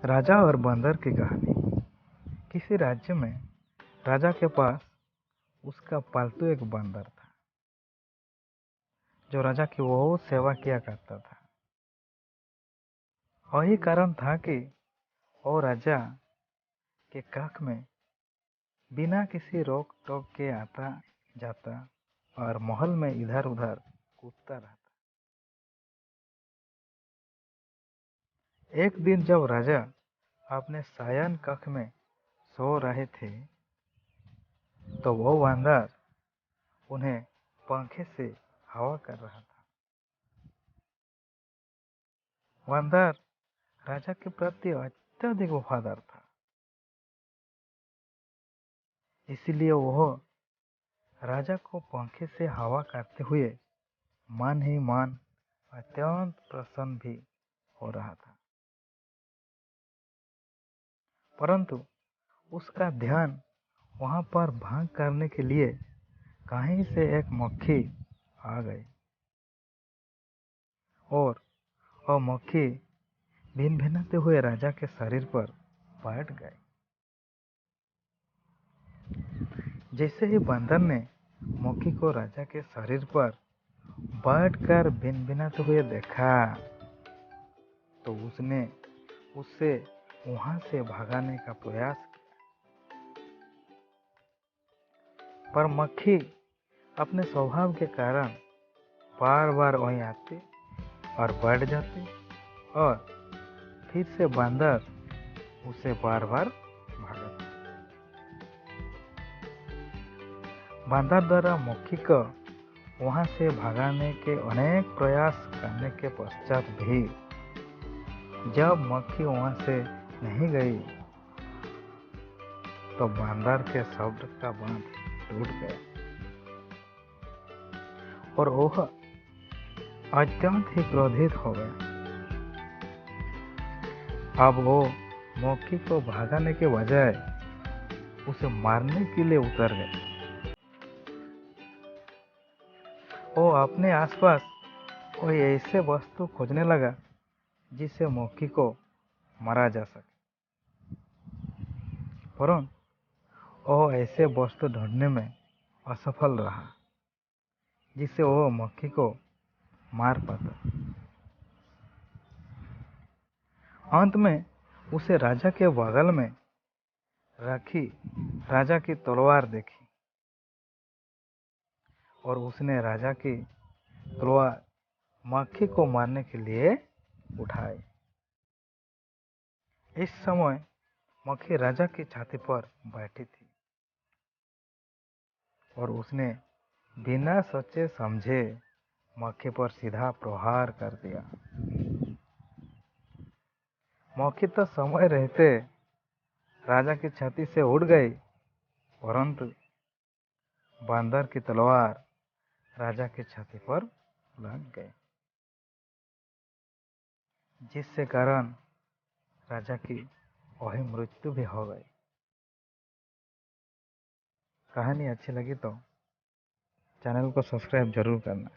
राजा और बंदर की कहानी। किसी राज्य में राजा के पास उसका पालतू एक बंदर था, जो राजा की बहुत सेवा किया करता था। वही कारण था कि वो राजा के कक्ष में बिना किसी रोक टोक के आता जाता और महल में इधर उधर कूदता रहता। एक दिन जब राजा अपने शयन कक्ष में सो रहे थे, तो वो बंदर उन्हें पंखे से हवा कर रहा था। बंदर राजा के प्रति अत्यधिक वफादार था, इसलिए वह राजा को पंखे से हवा करते हुए मन ही मन अत्यंत प्रसन्न भी हो रहा था। परंतु उसका ध्यान वहां पर भंग करने के लिए कहीं से एक मक्खी आ गई और वह मक्खी भिन भिनाते हुए राजा के शरीर पर बैठ गई। जैसे ही बंदर ने मक्खी को राजा के शरीर पर बैठकर भिन भिनाते हुए देखा, तो उसने उससे वहां से भगाने का प्रयास किया, पर मक्खी अपने स्वभाव के कारण बार बार वहीं आती और बैठ जाती और फिर से बंदर उसे बार बार भगाता। बंदर द्वारा मक्खी को वहां से भगाने के अनेक प्रयास करने के पश्चात भी जब मक्खी वहां से नहीं गई, तो बंदर के शब्द का बांध टूट गया और वह अत्यंत ही क्रोधित हो गया। अब वो मक्खी को भगाने के बजाय उसे मारने के लिए उतर गए। वो अपने आसपास कोई ऐसे वस्तु खोजने लगा जिससे मक्खी को मारा जा सके, परंतु वो ऐसे वस्तु ढूंढने में असफल रहा जिससे वो मक्खी को मार पाता। अंत में उसे राजा के बगल में रखी राजा की तलवार देखी और उसने राजा की तलवार मक्खी को मारने के लिए उठाई। इस समय मक्खी राजा की छाती पर बैठी थी और उसने बिना सोचे समझे मक्खी पर सीधा प्रहार कर दिया। मक्खी तो समय रहते राजा की छाती से उड़ गई, परंतु बंदर की तलवार राजा की छाती पर लग गई, जिससे कारण राजा की वही मृत्यु भी हो गई। कहानी अच्छी लगी तो चैनल को सब्सक्राइब जरूर करना।